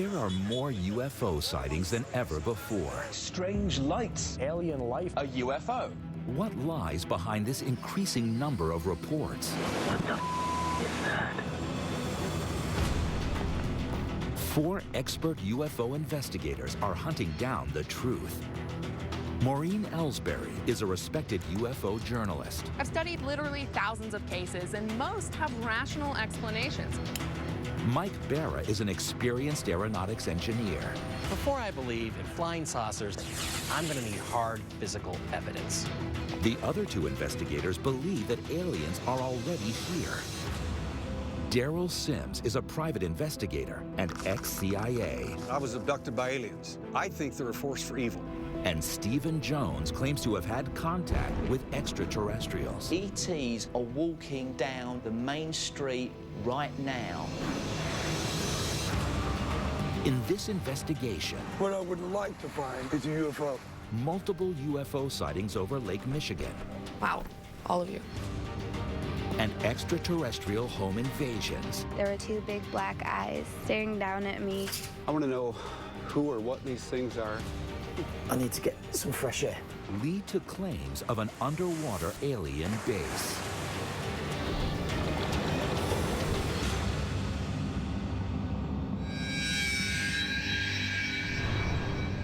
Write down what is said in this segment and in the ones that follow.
There are more UFO sightings than ever before. Strange lights. Alien life. A UFO. What lies behind this increasing number of reports? What the is that? 4 expert UFO investigators are hunting down the truth. Maureen Ellsbury is a respected UFO journalist. I've studied literally thousands of cases, and most have rational explanations. Mike Barra is an experienced aeronautics engineer. Before I believe in flying saucers, I'm going to need hard physical evidence. The other 2 investigators believe that aliens are already here. Daryl Sims is a private investigator and ex-CIA. I was abducted by aliens. I think they're a force for evil. And Stephen Jones claims to have had contact with extraterrestrials. ETs are walking down the main street right now. In this investigation, What I would like to find is a UFO. multiple UFO sightings over Lake Michigan, Wow, all of you. and extraterrestrial home invasions. There were 2 big black eyes staring down at me. I want to know who or what these things are. I need to get some fresh air. Lead to claims of an underwater alien base.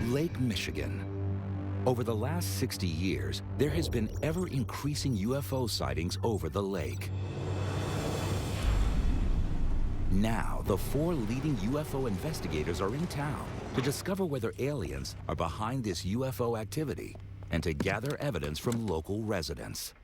Lake Michigan. Over the last 60 years, there has been ever-increasing UFO sightings over the lake. Now, the 4 leading UFO investigators are in town to discover whether aliens are behind this UFO activity and to gather evidence from local residents.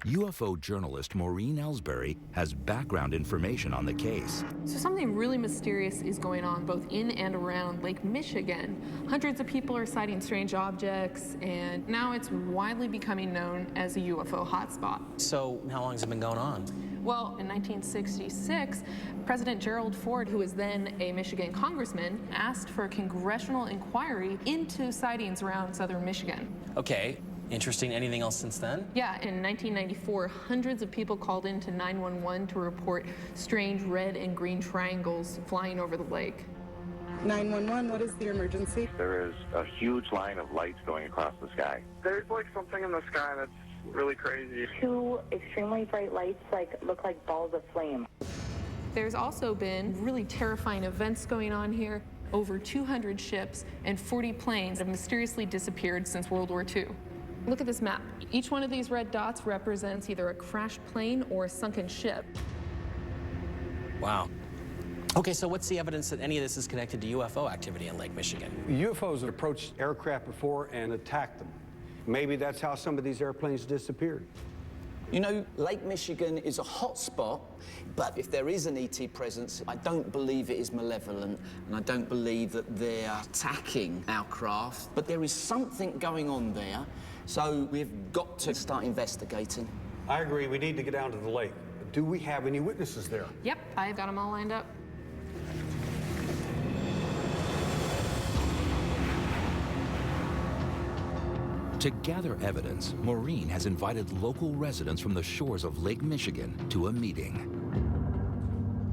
UFO journalist Maureen Ellsbury has background information on the case. So something really mysterious is going on both in and around Lake Michigan. Hundreds of people are sighting strange objects, and now it's widely becoming known as a UFO hotspot. So how long has it been going on? Well, in 1966, President Gerald Ford, who was then a Michigan congressman, asked for a congressional inquiry into sightings around southern Michigan. Okay, interesting. Anything else since then? Yeah, in 1994, hundreds of people called into 911 to report strange red and green triangles flying over the lake. 911, what is the emergency? There is a huge line of lights going across the sky. There's like something in the sky that's really crazy. 2 extremely bright lights look like balls of flame. There's also been really terrifying events going on here. Over 200 ships and 40 planes have mysteriously disappeared since World War II. Look at this map. Each one of these red dots represents either a crashed plane or a sunken ship. Wow. Okay, so what's the evidence that any of this is connected to UFO activity in Lake Michigan? UFOs have approached aircraft before and attacked them. Maybe that's how some of these airplanes disappeared. You know, Lake Michigan is a hot spot, but if there is an ET presence, I don't believe it is malevolent, and I don't believe that they're attacking our craft. But there is something going on there, so we've got to start investigating. I agree, we need to get down to the lake. Do we have any witnesses there? Yep, I've got them all lined up. To gather evidence, Maureen has invited local residents from the shores of Lake Michigan to a meeting.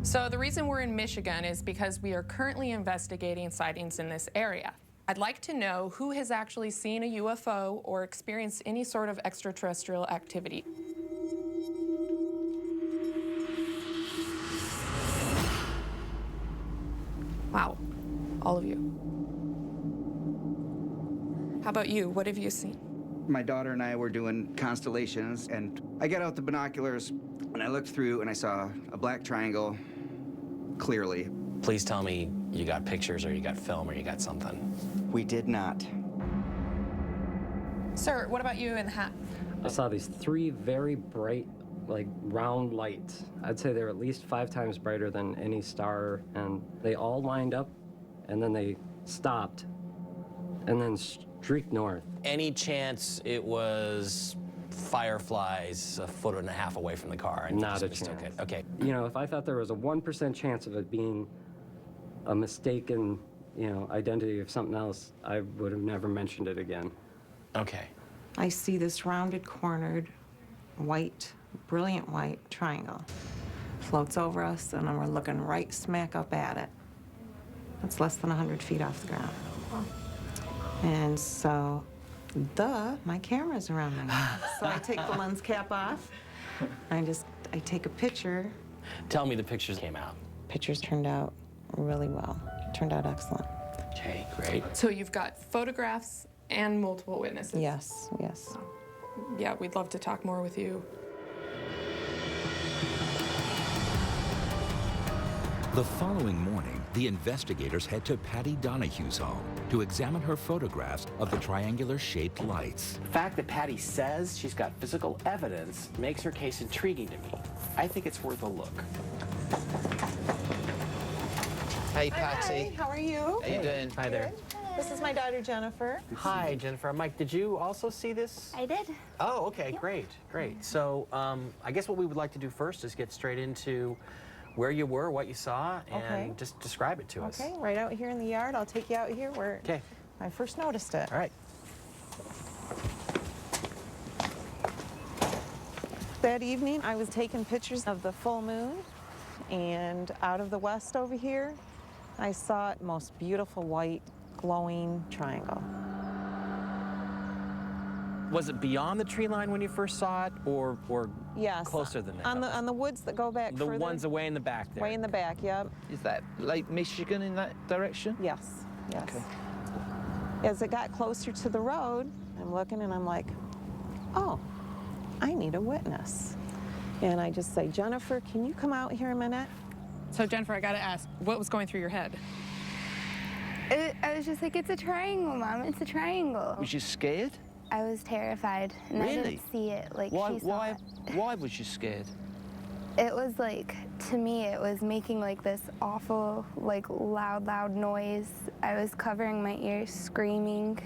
So the reason we're in Michigan is because we are currently investigating sightings in this area. I'd like to know who has actually seen a UFO or experienced any sort of extraterrestrial activity. Wow, all of you. How about you? What have you seen? My daughter and I were doing constellations, and I got out the binoculars, and I looked through, and I saw a black triangle clearly. Please tell me you got pictures, or you got film, or you got something. We did not. Sir, what about you in the hat? I saw these 3 very bright, like, round lights. I'd say they were at least 5 times brighter than any star, and they all lined up, and then they stopped, and then streaked north. Any chance it was fireflies 1.5 feet away from the car? And Not a chance. Okay. You know, if I thought there was a 1% chance of it being a mistaken, identity of something else, I would have never mentioned it again. Okay. I see this rounded, cornered, white, brilliant white triangle. Floats over us, and then we're looking right smack up at it. It's less than 100 feet off the ground. And so, my camera's around my neck. So I take the lens cap off. I take a picture. Tell me the pictures came out. Pictures turned out really well. Turned out excellent. Okay, great. So you've got photographs and multiple witnesses. Yes, yes. Yeah, we'd love to talk more with you. The following morning, the investigators head to Patty Donahue's home to examine her photographs of the triangular-shaped lights. The fact that Patty says she's got physical evidence makes her case intriguing to me. I think it's worth a look. Hey, Patty. Hi, how are you? How you doing? Hi there. This is my daughter, Jennifer. Hi, Jennifer. Mike, did you also see this? I did. Oh, okay, great, great. So I guess what we would like to do first is get straight into where you were, what you saw, and just describe it to us. Okay, right out here in the yard. I'll take you out here where I first noticed it. All right. That evening, I was taking pictures of the full moon, and out of the west over here, I saw a most beautiful white glowing triangle. Was it beyond the tree line when you first saw it, or yes, closer than that? On the woods that go back the further. ones away in the back there. Way in the back, yep. Is that Lake Michigan in that direction? Yes, yes. Okay. As it got closer to the road, I'm looking and I'm like, oh, I need a witness. And I just say, Jennifer, can you come out here a minute? So Jennifer, I gotta ask, what was going through your head? I was just like, it's a triangle, Mom. It's a triangle. Was you scared? I was terrified, and I didn't see it like she saw it. Why was you scared? It was like, to me, it was making like this awful, like loud noise. I was covering my ears, screaming.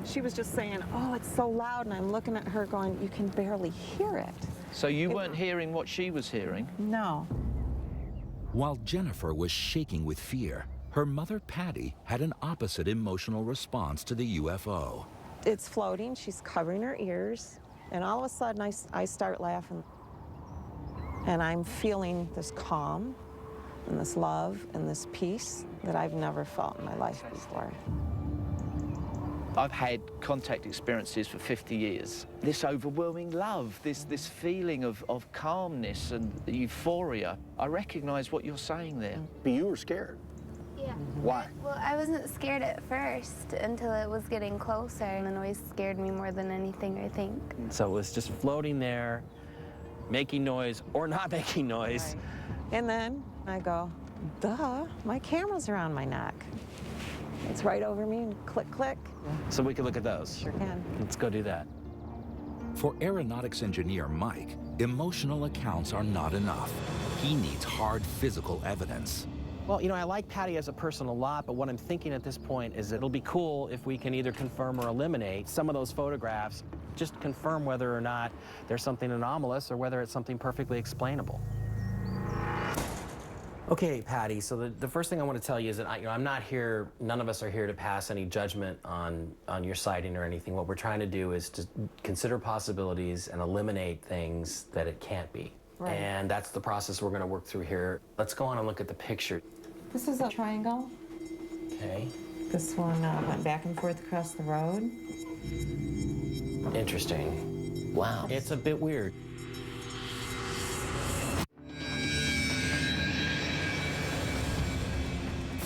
She was just saying, oh, it's so loud, and I'm looking at her going, you can barely hear it. So you weren't hearing what she was hearing? No. While Jennifer was shaking with fear, her mother, Patty, had an opposite emotional response to the UFO. It's floating, she's covering her ears, and all of a sudden I start laughing. And I'm feeling this calm, and this love, and this peace that I've never felt in my life before. I've had contact experiences for 50 years. This overwhelming love, this feeling of calmness and euphoria. I recognize what you're saying there. But you were scared. Yeah. Why? Well, I wasn't scared at first until it was getting closer, and the noise scared me more than anything, I think. So it was just floating there, making noise or not making noise. Right. And then I go, duh, my camera's around my neck. It's right over me, and click, click. So we can look at those. Sure can. Let's go do that. For aeronautics engineer Mike, emotional accounts are not enough. He needs hard physical evidence. Well, you know, I like Patty as a person a lot, but what I'm thinking at this point is it'll be cool if we can either confirm or eliminate some of those photographs, just confirm whether or not there's something anomalous or whether it's something perfectly explainable. Okay, Patty, so the first thing I want to tell you is that I'm not here, none of us are here to pass any judgment on your sighting or anything. What we're trying to do is to consider possibilities and eliminate things that it can't be. Right. And that's the process we're going to work through here. Let's go on and look at the picture. This is a triangle. Okay. This one went back and forth across the road. Interesting. Wow. It's a bit weird.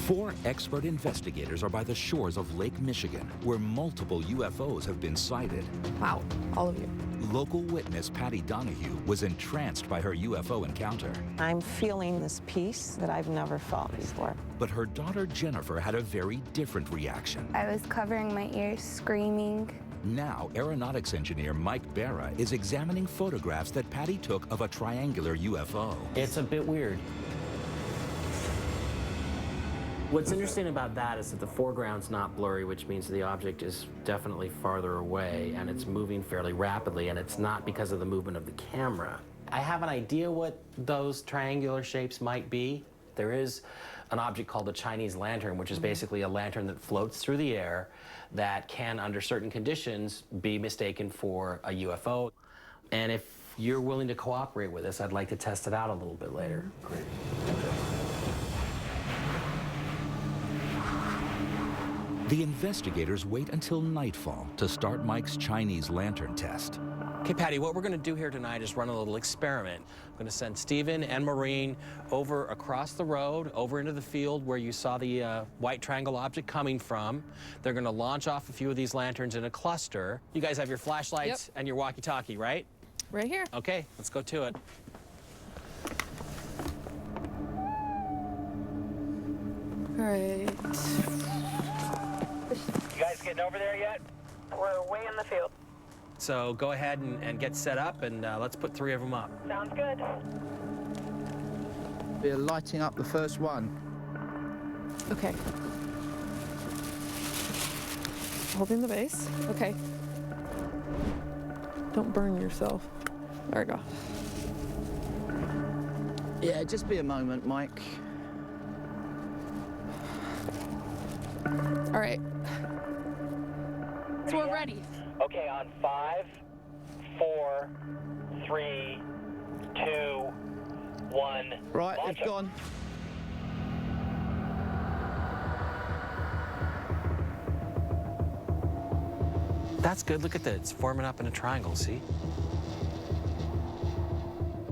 Four expert investigators are by the shores of Lake Michigan, where multiple UFOs have been sighted. Wow, all of you. Local witness Patty Donahue was entranced by her UFO encounter. I'm feeling this peace that I've never felt before. But her daughter Jennifer had a very different reaction. I was covering my ears, screaming. Now, aeronautics engineer Mike Barra is examining photographs that Patty took of a triangular UFO. It's a bit weird. What's interesting about that is that the foreground's not blurry, which means the object is definitely farther away, and it's moving fairly rapidly, and it's not because of the movement of the camera. I have an idea what those triangular shapes might be. There is an object called the Chinese lantern, which is basically a lantern that floats through the air that can, under certain conditions, be mistaken for a UFO. And if you're willing to cooperate with us, I'd like to test it out a little bit later. Great. The investigators wait until nightfall to start Mike's Chinese lantern test. Okay, Patty, what we're going to do here tonight is run a little experiment. I'm going to send Stephen and Maureen over across the road, over into the field where you saw the white triangle object coming from. They're going to launch off a few of these lanterns in a cluster. You guys have your flashlights and your walkie-talkie, right? Right here. Okay, let's go to it. All right. You guys getting over there yet? We're way in the field. So go ahead and get set up, and let's put 3 of them up. Sounds good. We're lighting up the first one. Okay. Holding the base. Okay. Don't burn yourself. There we go. Yeah, just be a moment, Mike. All right. So we're ready. Okay, on 5, 4, 3, 2, 1. Right, it's gone. That's good. Look at that. It's forming up in a triangle, see?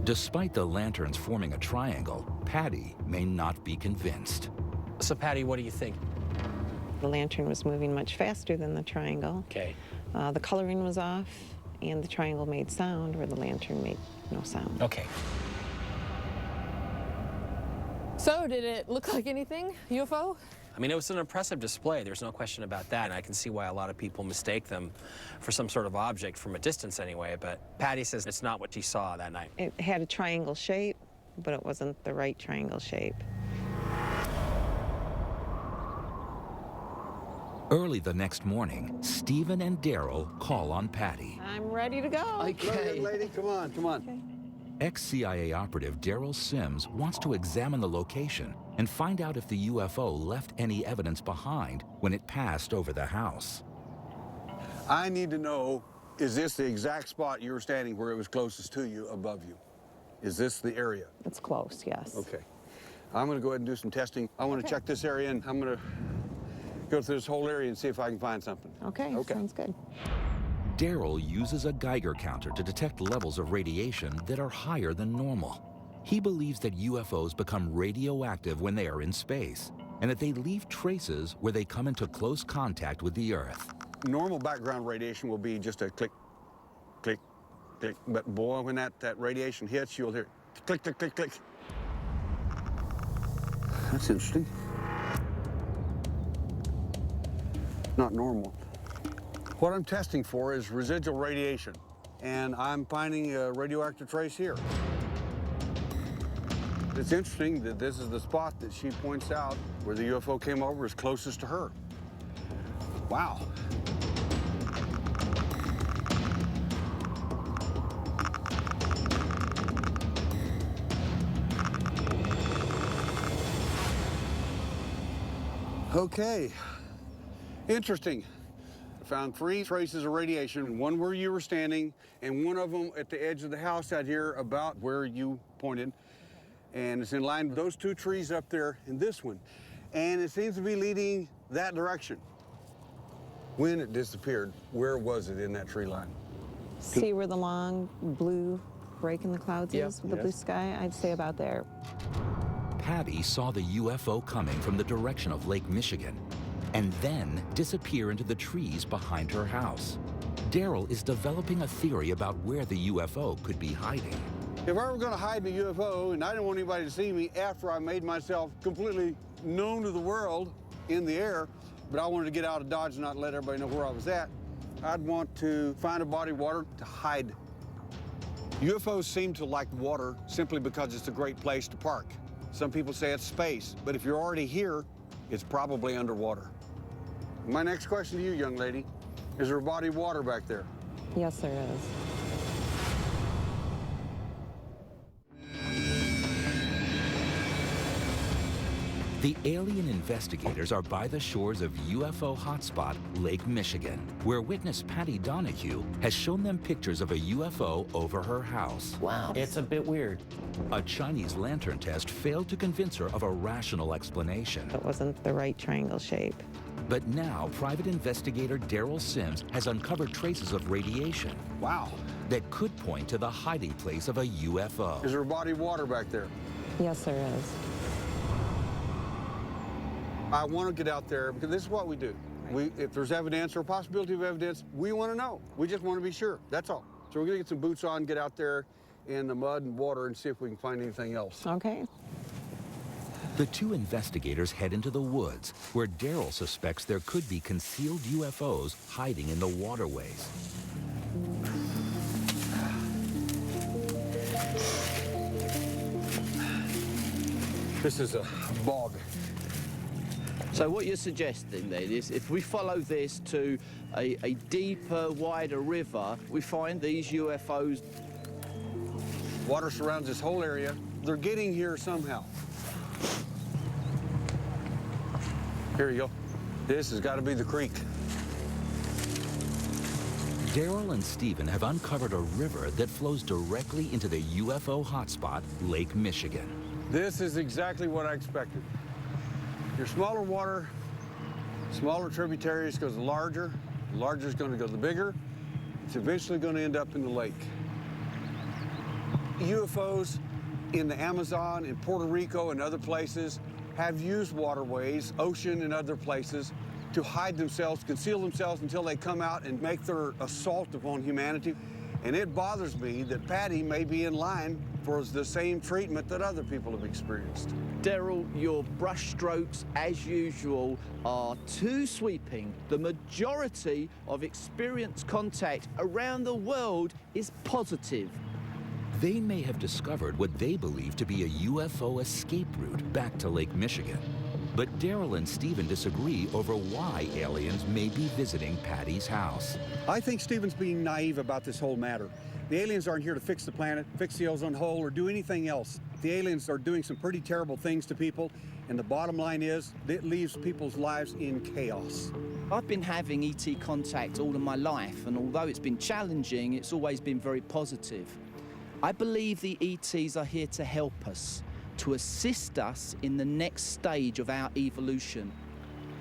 Despite the lanterns forming a triangle, Patty may not be convinced. So, Patty, what do you think? The lantern was moving much faster than the triangle. Okay. The coloring was off, and the triangle made sound where the lantern made no sound. Okay. So, did it look like anything? UFO? I mean, it was an impressive display. There's no question about that. And I can see why a lot of people mistake them for some sort of object from a distance anyway. But Patty says it's not what she saw that night. It had a triangle shape, but it wasn't the right triangle shape. Early the next morning, Stephen and Daryl call on Patty. I'm ready to go. Okay, young lady, come on, come on. Okay. Ex-CIA operative Daryl Sims wants to examine the location and find out if the UFO left any evidence behind when it passed over the house. I need to know, is this the exact spot you were standing where it was closest to you, above you? Is this the area? It's close, yes. Okay. I'm going to go ahead and do some testing. I want to check this area, and I'm going to go through this whole area and see if I can find something. Okay, sounds good. Daryl uses a Geiger counter to detect levels of radiation that are higher than normal. He believes that UFOs become radioactive when they are in space, and that they leave traces where they come into close contact with the Earth. Normal background radiation will be just a click, click, click. But boy, when that radiation hits, you'll hear click, click, click, click. That's interesting. Not normal. What I'm testing for is residual radiation, and I'm finding a radioactive trace here. It's interesting that this is the spot that she points out where the UFO came over is closest to her. Wow. Okay, interesting. I found 3 traces of radiation, one where you were standing, and one of them at the edge of the house out here about where you pointed. And it's in line with those 2 trees up there and this one. And it seems to be leading that direction. When it disappeared, where was it in that tree line? See where the long blue break in the clouds is with the blue sky? I'd say about there. Patty saw the UFO coming from the direction of Lake Michigan and then disappear into the trees behind her house. Daryl is developing a theory about where the UFO could be hiding. If I were going to hide in a UFO and I didn't want anybody to see me after I made myself completely known to the world in the air, but I wanted to get out of Dodge and not let everybody know where I was at, I'd want to find a body of water to hide. UFOs seem to like water simply because it's a great place to park. Some people say it's space, but if you're already here, it's probably underwater. My next question to you, young lady, is there a body of water back there? Yes, there is. The alien investigators are by the shores of UFO hotspot Lake Michigan, where witness Patty Donahue has shown them pictures of a UFO over her house. Wow, it's a bit weird. A Chinese lantern test failed to convince her of a rational explanation. It wasn't the right triangle shape. But now, private investigator Daryl Sims has uncovered traces of radiation. Wow. That could point to the hiding place of a UFO. Is there a body of water back there? Yes, there is. I want to get out there because this is what we do. If there's evidence or possibility of evidence, we want to know. We just want to be sure. That's all. So we're going to get some boots on, get out there in the mud and water and see if we can find anything else. Okay. The two investigators head into the woods, where Daryl suspects there could be concealed UFOs hiding in the waterways. This is a bog. So what you're suggesting then is if we follow this to a deeper, wider river, we find these UFOs. Water surrounds this whole area. They're getting here somehow. Here you go. This has got to be the creek. Daryl and Stephen have uncovered a river that flows directly into the UFO hotspot, Lake Michigan. This is exactly what I expected. Your smaller water, smaller tributaries goes larger. The larger is going to go to the bigger. It's eventually going to end up in the lake. UFOs in the Amazon, in Puerto Rico, and other places have used waterways, ocean and other places, to hide themselves, conceal themselves until they come out and make their assault upon humanity. And it bothers me that Patty may be in line for the same treatment that other people have experienced. Daryl, your brushstrokes, as usual, are too sweeping. The majority of experienced contact around the world is positive. They may have discovered what they believe to be a UFO escape route back to Lake Michigan. But Daryl and Stephen disagree over why aliens may be visiting Patty's house. I think Stephen's being naive about this whole matter. The aliens aren't here to fix the planet, fix the ozone hole, or do anything else. The aliens are doing some pretty terrible things to people, and the bottom line is, it leaves people's lives in chaos. I've been having ET contact all of my life, and although it's been challenging, it's always been very positive. I believe the ETs are here to help us, to assist us in the next stage of our evolution.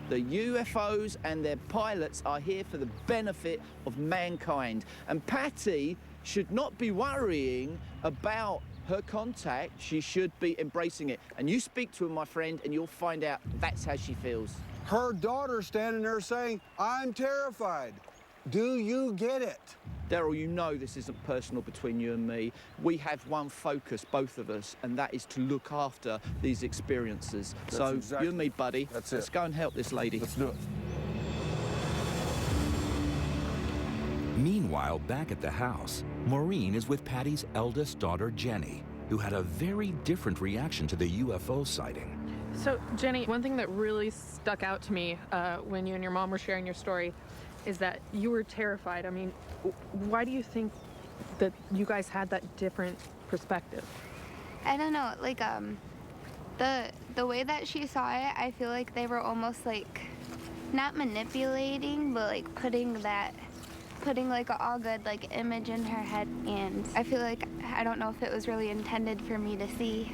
The UFOs and their pilots are here for the benefit of mankind, and Patty should not be worrying about her contact. She should be embracing it. And you speak to her, my friend, and you'll find out that's how she feels. Her daughter's standing there saying, I'm terrified. Do you get it? Daryl, you know this isn't personal between you and me. We have one focus, both of us, and that is to look after these experiences. So exactly. you and me, buddy, That's it. Let's go and help this lady. Let's do it. Meanwhile, back at the house, Maureen is with Patty's eldest daughter, Jenny, who had a very different reaction to the UFO sighting. So, Jenny, one thing that really stuck out to me when you and your mom were sharing your story is that you were terrified. I mean, why do you think that you guys had that different perspective? I don't know, like, the way that she saw it, I feel like they were almost like, not manipulating, but like putting like a all good like image in her head, and I feel like, I don't know if it was really intended for me to see.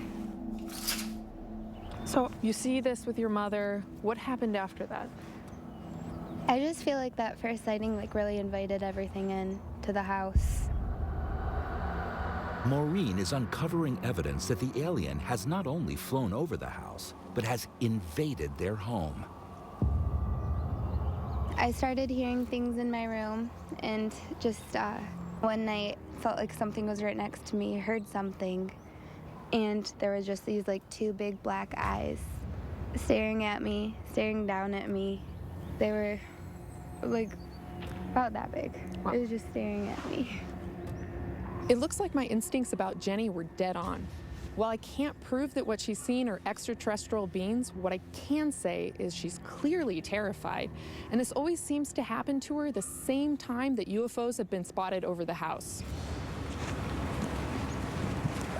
So you see this with your mother. What happened after that? I just feel like that first sighting like really invited everything in to the house. Maureen is uncovering evidence that the alien has not only flown over the house, but has invaded their home. I started hearing things in my room, and just one night felt like something was right next to me, heard something, and there was just these like two big black eyes staring at me, staring down at me. They were like about that big. Wow. It was just staring at me. It looks like my instincts about Jenny were dead on. While I can't prove that what she's seen are extraterrestrial beings, what I can say is she's clearly terrified. And this always seems to happen to her the same time that UFOs have been spotted over the house.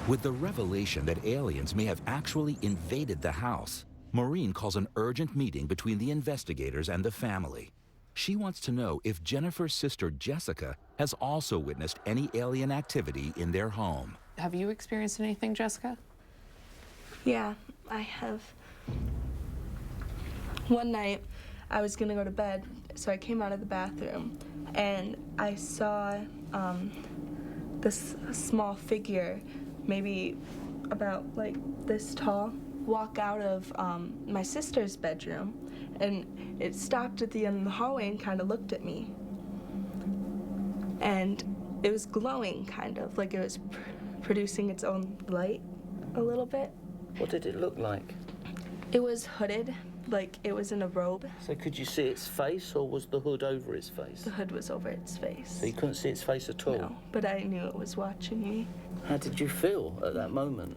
With the revelation that aliens may have actually invaded the house, Maureen calls an urgent meeting between the investigators and the family. She wants to know if Jennifer's sister Jessica has also witnessed any alien activity in their home. Have you experienced anything, Jessica? Yeah, I have. One night, I was gonna go to bed, so I came out of the bathroom, and I saw this small figure, maybe about like this tall, walk out of my sister's bedroom, and it stopped at the end of the hallway and kind of looked at me. And it was glowing, kind of, like it was producing its own light a little bit. What did it look like? It was hooded, like it was in a robe. So could you see its face, or was the hood over its face? The hood was over its face. So you couldn't see its face at all? No, but I knew it was watching me. How did you feel at that moment?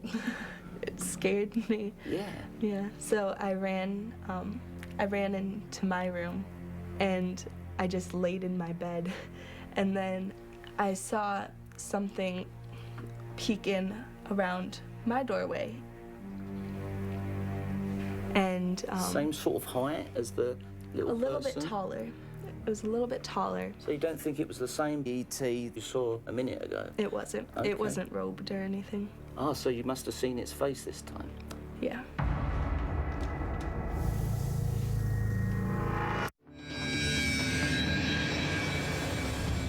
It scared me. Yeah. Yeah, so I ran into my room, and I just laid in my bed, and then I saw something peek in around my doorway. And same sort of height as the little person? A little bit taller. It was a little bit taller. So you don't think it was the same E.T. you saw a minute ago? It wasn't. Okay. It wasn't robed or anything. Oh, so you must have seen its face this time? Yeah.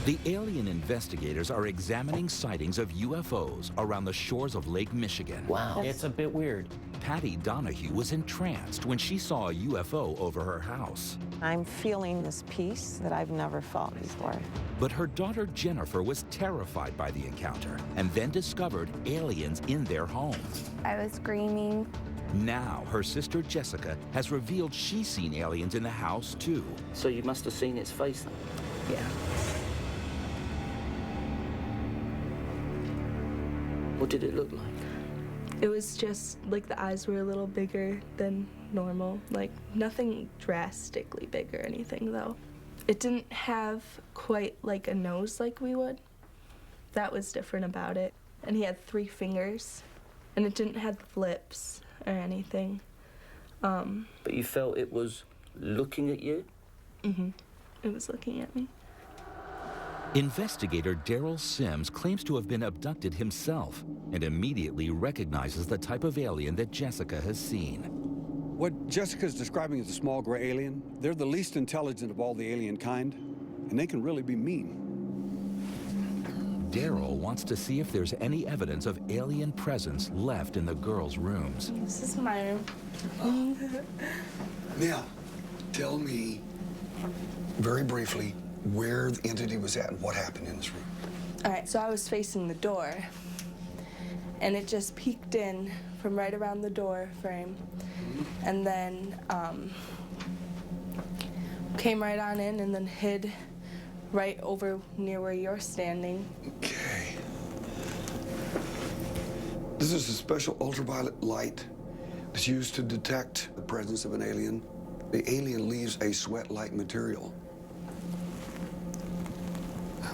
The alien investigators are examining sightings of UFOs around the shores of Lake Michigan. Wow. It's a bit weird. Patty Donahue was entranced when she saw a UFO over her house. I'm feeling this peace that I've never felt before. But her daughter Jennifer was terrified by the encounter and then discovered aliens in their home. I was screaming. Now, her sister Jessica has revealed she's seen aliens in the house too. So you must have seen its face then? Yeah. What did it look like? It was just like the eyes were a little bigger than normal. Like nothing drastically big or anything though. It didn't have quite like a nose like we would. That was different about it. And he had 3 fingers, and it didn't have lips or anything. But you felt it was looking at you? Mm-hmm. It was looking at me. Investigator Daryl Sims claims to have been abducted himself and immediately recognizes the type of alien that Jessica has seen. What Jessica's describing as a small gray alien, they're the least intelligent of all the alien kind, and they can really be mean. Daryl wants to see if there's any evidence of alien presence left in the girls' rooms. This is my room. Now, tell me very briefly where the entity was at and what happened in this room. All right, so I was facing the door, and it just peeked in from right around the door frame, and then came right on in and then hid right over near where you're standing. Okay. This is a special ultraviolet light that's used to detect the presence of an alien. The alien leaves a sweat-like material.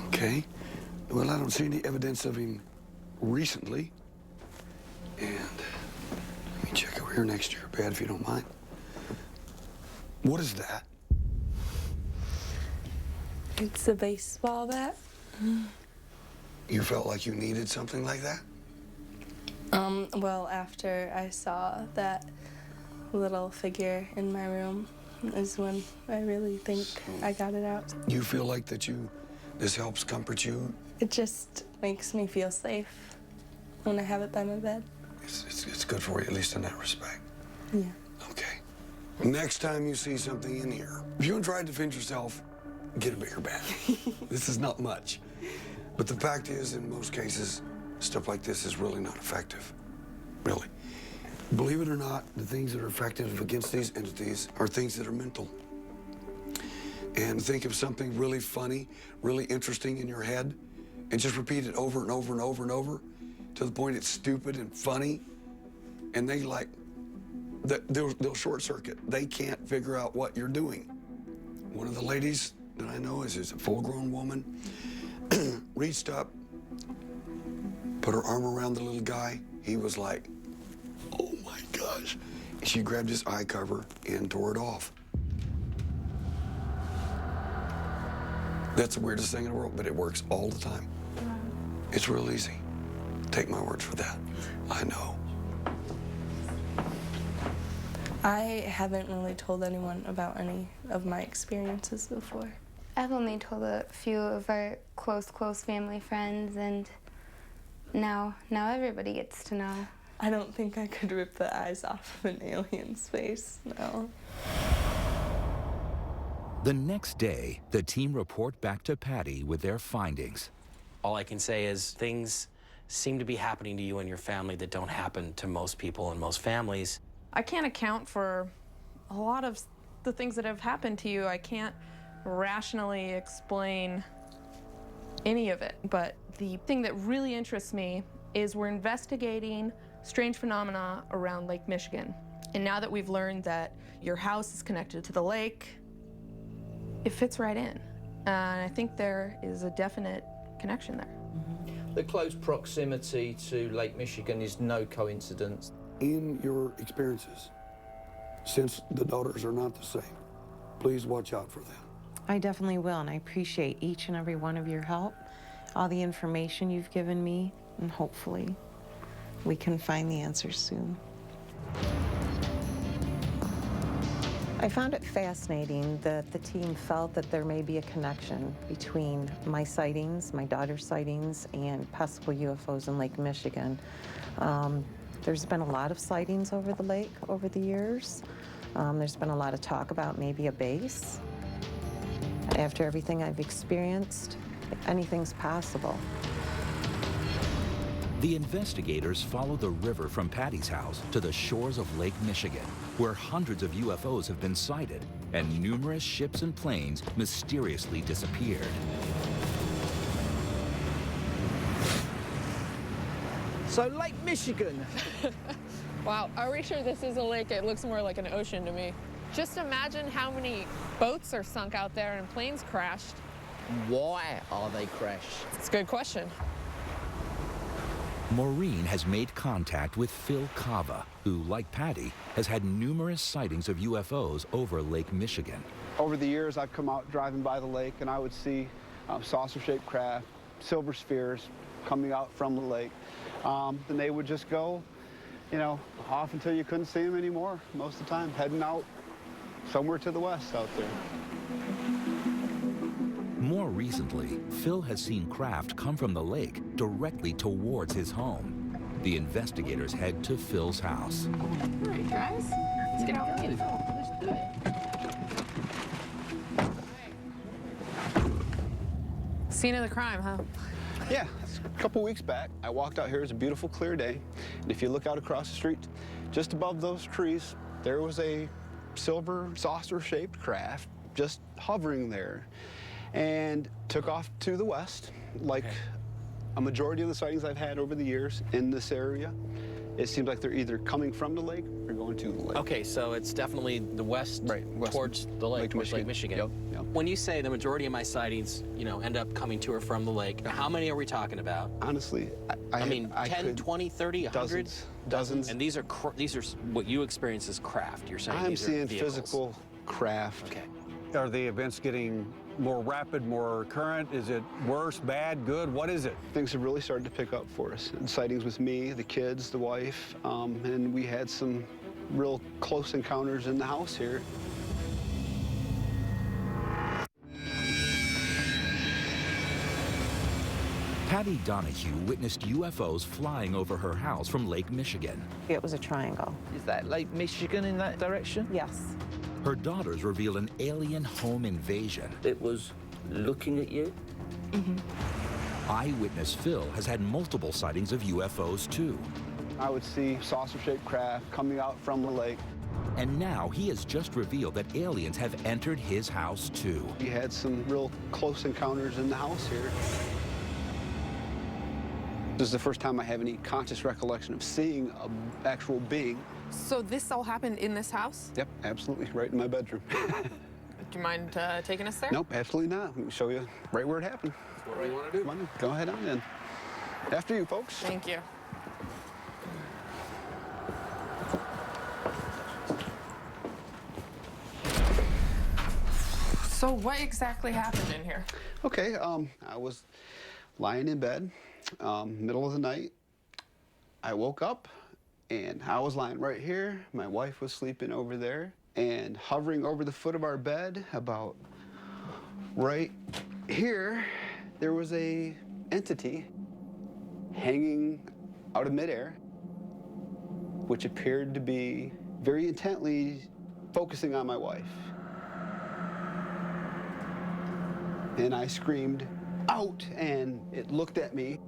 Okay. Well, I don't see any evidence of him recently. And let me check over here next to your bed if you don't mind. What is that? It's a baseball bat. You felt like you needed something like that? Well, after I saw that little figure in my room is when I really think I got it out. You feel like this helps comfort you? It just makes me feel safe when I have it by my bed. It's good for you, at least in that respect. Yeah. Okay. Next time you see something in here, if you want to try to defend yourself, get a bigger bat. This is not much. But the fact is, in most cases, stuff like this is really not effective. Really. Believe it or not, the things that are effective against these entities are things that are mental. And think of something really funny, really interesting in your head, and just repeat it over and over and over and over to the point it's stupid and funny. And they'll short circuit. They can't figure out what you're doing. One of the ladies that I know is a full-grown woman, reached up, put her arm around the little guy. He was like, oh my gosh. She grabbed his eye cover and tore it off. That's the weirdest thing in the world, but it works all the time. It's real easy. Take my word for that. I know. I haven't really told anyone about any of my experiences before. I've only told a few of our close family friends, and now everybody gets to know. I don't think I could rip the eyes off of an alien's face, no. The next day, the team report back to Patty with their findings. All I can say is things seem to be happening to you and your family that don't happen to most people and most families. I can't account for a lot of the things that have happened to you. I can't rationally explain any of it. But the thing that really interests me is we're investigating strange phenomena around Lake Michigan. And now that we've learned that your house is connected to the lake, it fits right in. And I think there is a definite connection there. The close proximity to Lake Michigan is no coincidence. In your experiences, since the daughters are not the same, please watch out for them. I definitely will, and I appreciate each and every one of your help, all the information you've given me, and hopefully we can find the answers soon. I found it fascinating that the team felt that there may be a connection between my sightings, my daughter's sightings, and possible UFOs in Lake Michigan. There's been a lot of sightings over the lake over the years. There's been a lot of talk about maybe a base. After everything I've experienced, anything's possible. The investigators follow the river from Patty's house to the shores of Lake Michigan, where hundreds of UFOs have been sighted and numerous ships and planes mysteriously disappeared. So Lake Michigan. Wow, are we sure this is a lake? It looks more like an ocean to me. Just imagine how many boats are sunk out there and planes crashed. Why are they crashed? It's a good question. Maureen has made contact with Phil Cava, who, like Patty, has had numerous sightings of UFOs over Lake Michigan. Over the years, I've come out driving by the lake, and I would see saucer-shaped craft, silver spheres coming out from the lake. Then they would just go, you know, off until you couldn't see them anymore most of the time, heading out somewhere to the west out there. More recently, Phil has seen craft come from the lake directly towards his home. The investigators head to Phil's house. All right, guys, let's get out the info. Let's do it. Scene of the crime, huh? Yeah, a couple weeks back, I walked out here. It was a beautiful, clear day. And if you look out across the street, just above those trees, there was a silver saucer-shaped craft just hovering there and took off to the west, like a majority of the sightings I've had over the years in this area. It seems like they're either coming from the lake or going to the lake. Okay, so it's definitely the west, towards the lake, towards Lake Michigan. Yep, yep. When you say the majority of my sightings, you know, end up coming to or from the lake, how many are we talking about? Honestly, I mean, 10, 20, 30, 100? Dozens. And these are what you experience as craft, you're saying? I'm these are seeing vehicles. physical craft. Okay. Are the events getting more rapid, more current? Is it worse, bad, good? What is it? Things have really started to pick up for us. And sightings with me, the kids, the wife, and we had some real close encounters in the house here. Patty Donahue witnessed UFOs flying over her house from Lake Michigan. It was a triangle. Is that Lake Michigan in that direction? Yes. Her daughters reveal an alien home invasion. It was looking at you? Eyewitness Phil has had multiple sightings of UFOs too. I would see saucer-shaped craft coming out from the lake. And now he has just revealed that aliens have entered his house too. We had some real close encounters in the house here. This is the first time I have any conscious recollection of seeing an actual being. So this all happened in this house? Yep, absolutely, right in my bedroom. Do you mind taking us there? Nope, absolutely not. We can show you right where it happened. What do you want to do? Come on, go ahead on in. After you, folks. Thank you. So what exactly happened in here? Okay, I was lying in bed, middle of the night. I woke up, and I was lying right here. My wife was sleeping over there, and hovering over the foot of our bed, about right here, there was a entity hanging out of midair, which appeared to be very intently focusing on my wife. And I screamed out, and it looked at me,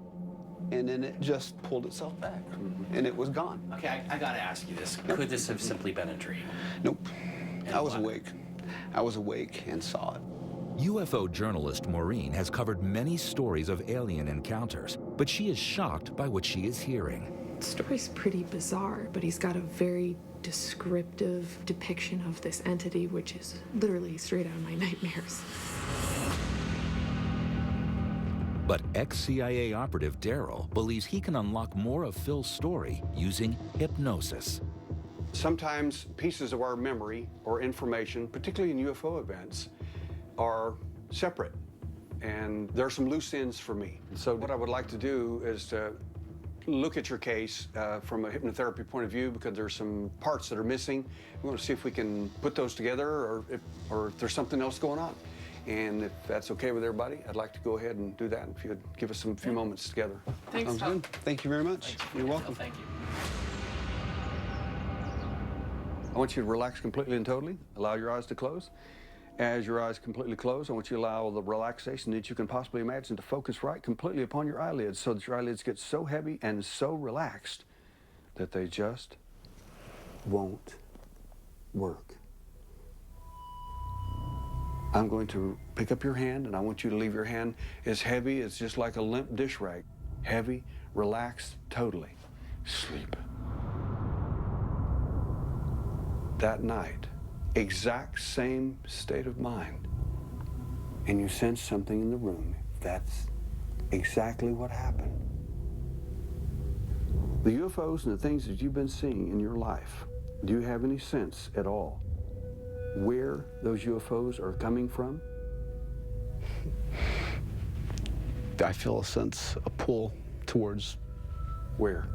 and then it just pulled itself back, and it was gone. Okay, I gotta ask you this. Could this have simply been a dream? Nope. I was awake. I was awake and saw it. UFO journalist Maureen has covered many stories of alien encounters, but she is shocked by what she is hearing. The story's pretty bizarre, but he's got a very descriptive depiction of this entity, which is literally straight out of my nightmares. But ex-CIA operative Daryl believes he can unlock more of Phil's story using hypnosis. Sometimes pieces of our memory or information, particularly in UFO events, are separate, and there are some loose ends for me. So what I would like to do is to look at your case from a hypnotherapy point of view, because there's some parts that are missing. We want to see if we can put those together, or if there's something else going on. And if that's okay with everybody, I'd like to go ahead and do that. If you would give us a few moments together. Thanks, Sounds Tom. good. Thank you very much. You're welcome. Thank you. I want you to relax completely and totally. Allow your eyes to close. As your eyes completely close, I want you to allow the relaxation that you can possibly imagine to focus right completely upon your eyelids, so that your eyelids get so heavy and so relaxed that they just won't work. I'm going to pick up your hand, and I want you to leave your hand as heavy as just like a limp dish rag. Heavy, relaxed, totally. Sleep. That night, exact same state of mind, and you sense something in the room. That's exactly what happened. The UFOs and the things that you've been seeing in your life, do you have any sense at all where those UFOs are coming from? I feel a sense, a pull towards... Where?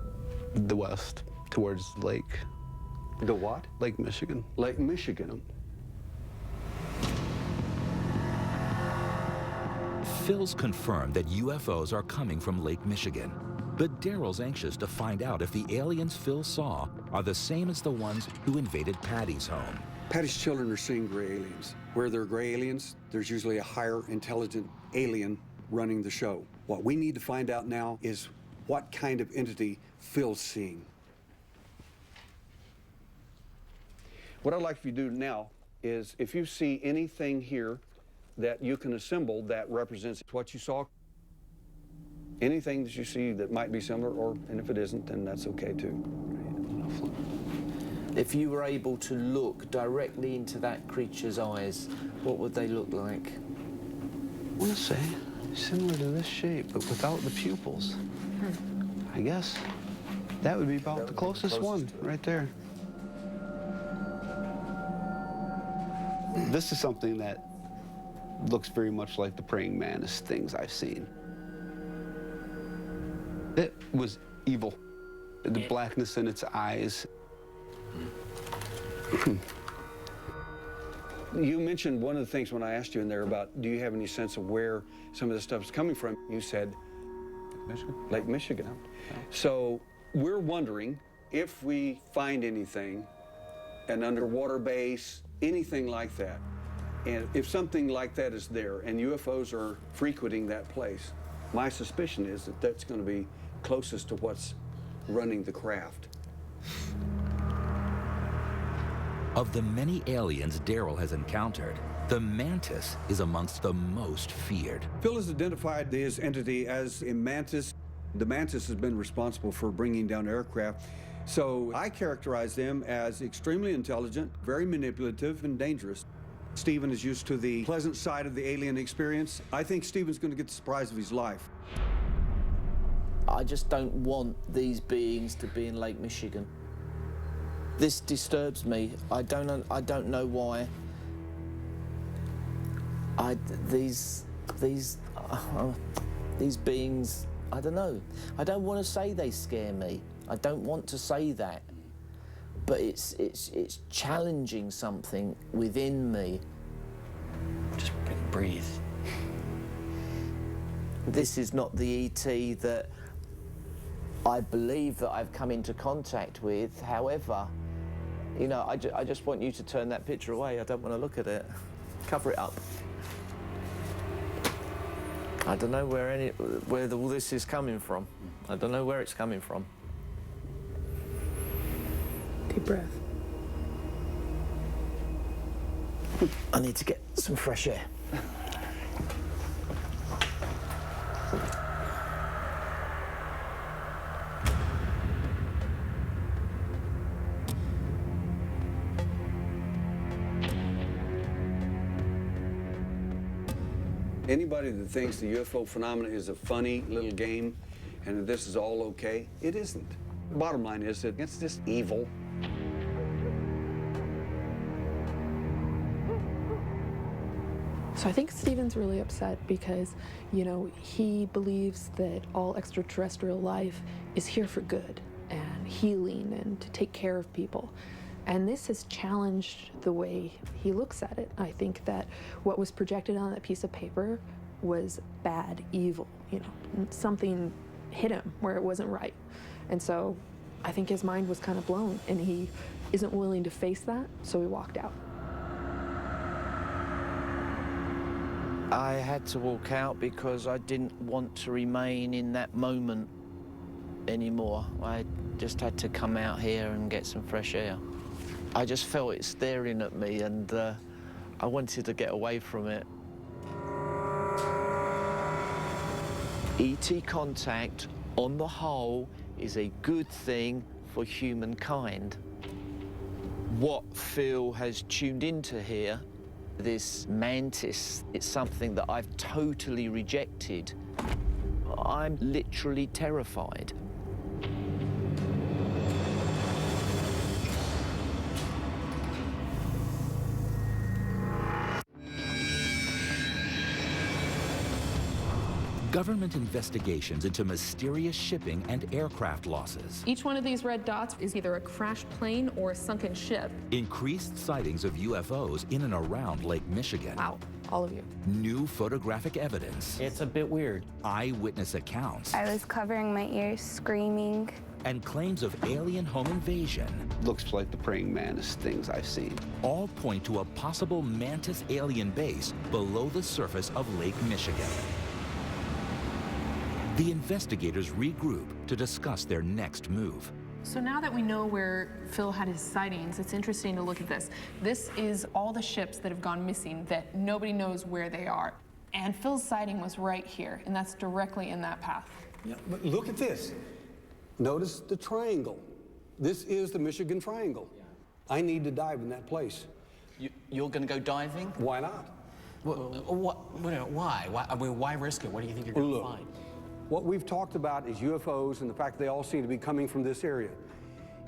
The west, towards the lake. The what? Lake Michigan. Lake Michigan. Phil's confirmed that UFOs are coming from Lake Michigan, but Daryl's anxious to find out if the aliens Phil saw are the same as the ones who invaded Patty's home. Patty's children are seeing gray aliens. Where there are gray aliens, there's usually a higher intelligent alien running the show. What we need to find out now is what kind of entity Phil's seeing. What I'd like you to do now is, if you see anything here that you can assemble that represents what you saw, anything that you see that might be similar, and if it isn't, then that's okay too. If you were able to look directly into that creature's eyes, what would they look like? I want to say similar to this shape, but without the pupils. I guess that would be about the closest one right there. This is something that looks very much like the praying mantis things I've seen. It was evil. The blackness in its eyes. You mentioned one of the things when I asked you in there about, do you have any sense of where some of this stuff is coming from? You said Michigan. Lake Michigan. Yeah. So we're wondering if we find anything, an underwater base, anything like that, and if something like that is there and UFOs are frequenting that place, my suspicion is that that's going to be closest to what's running the craft. Of the many aliens Daryl has encountered, the mantis is amongst the most feared. Phil has identified his entity as a mantis. The mantis has been responsible for bringing down aircraft. So I characterize them as extremely intelligent, very manipulative, and dangerous. Stephen is used to the pleasant side of the alien experience. I think Stephen's going to get the surprise of his life. I just don't want these beings to be in Lake Michigan. This disturbs me. I don't know why. These beings, I don't know. I don't want to say they scare me. I don't want to say that. But it's challenging something within me. Just breathe. This is not the ET that I believe that I've come into contact with. However, you know, I just want you to turn that picture away. I don't want to look at it. Cover it up. I don't know where all this is coming from. I don't know where it's coming from. Deep breath. I need to get some fresh air. Anybody that thinks the UFO phenomenon is a funny little game and that this is all okay, it isn't. The bottom line is that it's just evil. So I think Stephen's really upset because, you know, he believes that all extraterrestrial life is here for good and healing and to take care of people. And this has challenged the way he looks at it. I think that what was projected on that piece of paper was bad, evil, you know, something hit him where it wasn't right. And so I think his mind was kind of blown and he isn't willing to face that, so he walked out. I had to walk out because I didn't want to remain in that moment anymore. I just had to come out here and get some fresh air. I just felt it staring at me and I wanted to get away from it. ET contact, on the whole, is a good thing for humankind. What Phil has tuned into here, this mantis, it's something that I've totally rejected. I'm literally terrified. Government investigations into mysterious shipping and aircraft losses. Each one of these red dots is either a crashed plane or a sunken ship. Increased sightings of UFOs in and around Lake Michigan. Wow, all of you. New photographic evidence. It's a bit weird. Eyewitness accounts. I was covering my ears, screaming. And claims of alien home invasion. Looks like the praying mantis things I've seen. All point to a possible mantis alien base below the surface of Lake Michigan. The investigators regroup to discuss their next move. So now that we know where Phil had his sightings, it's interesting to look at this. This is all the ships that have gone missing that nobody knows where they are. And Phil's sighting was right here, and that's directly in that path. Yeah, but look at this. Notice the triangle. This is the Michigan Triangle. I need to dive in that place. You're going to go diving? Why not? Why? I mean, why risk it? What do you think you're going to find? What we've talked about is UFOs and the fact that they all seem to be coming from this area.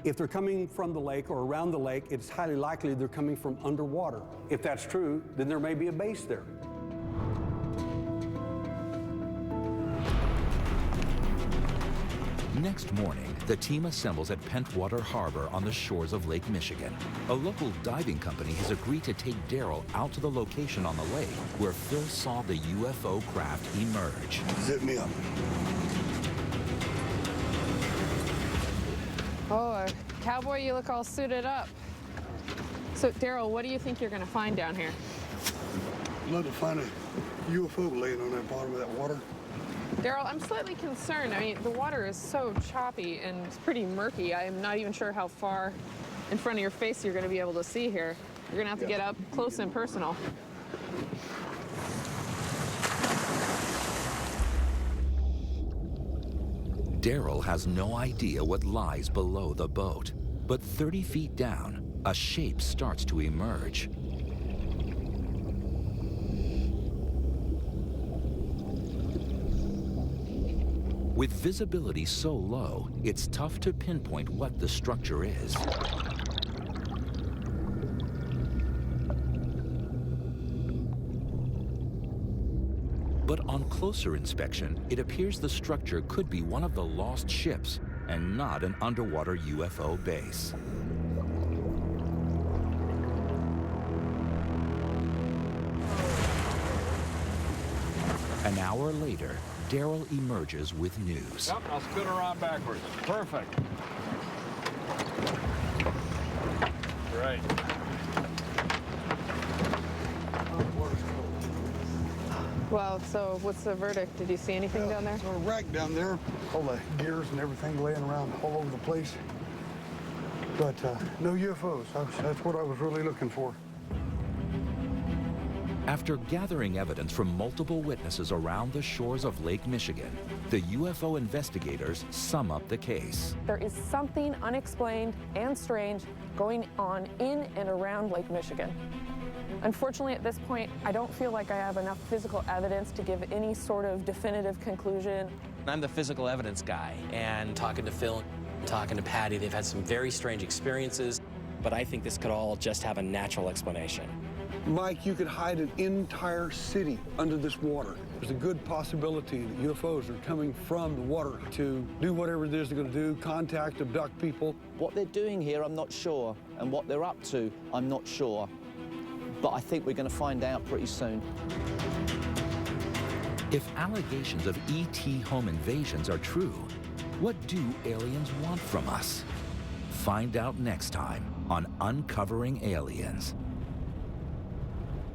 If they're coming from the lake or around the lake, it's highly likely they're coming from underwater. If that's true, then there may be a base there. Next morning, the team assembles at Pentwater Harbor on the shores of Lake Michigan. A local diving company has agreed to take Daryl out to the location on the lake where Phil saw the UFO craft emerge. Zip me up. Oh, cowboy, you look all suited up. So, Daryl, what do you think you're going to find down here? I'd love to find a UFO laying on that bottom of that water. Daryl, I'm slightly concerned. I mean, the water is so choppy and it's pretty murky. I'm not even sure how far in front of your face you're going to be able to see here. You're going to have to get up close and personal. Daryl has no idea what lies below the boat, but 30 feet down, a shape starts to emerge. With visibility so low, it's tough to pinpoint what the structure is. But on closer inspection, it appears the structure could be one of the lost ships and not an underwater UFO base. An hour later, Daryl emerges with news. Yep, I'll spin around backwards. Perfect. Right. Well, so what's the verdict? Did you see anything down there? There's a wreck down there. All the gears and everything laying around all over the place. But no UFOs. That's what I was really looking for. After gathering evidence from multiple witnesses around the shores of Lake Michigan, the UFO investigators sum up the case. There is something unexplained and strange going on in and around Lake Michigan. Unfortunately, at this point, I don't feel like I have enough physical evidence to give any sort of definitive conclusion. I'm the physical evidence guy, and talking to Phil, talking to Patty, they've had some very strange experiences, but I think this could all just have a natural explanation. Mike, you could hide an entire city under this water. There's a good possibility that UFOs are coming from the water to do whatever it is they're going to do, contact, abduct people. What they're doing here, I'm not sure. And what they're up to, I'm not sure. But I think we're going to find out pretty soon. If allegations of ET home invasions are true, what do aliens want from us? Find out next time on Uncovering Aliens.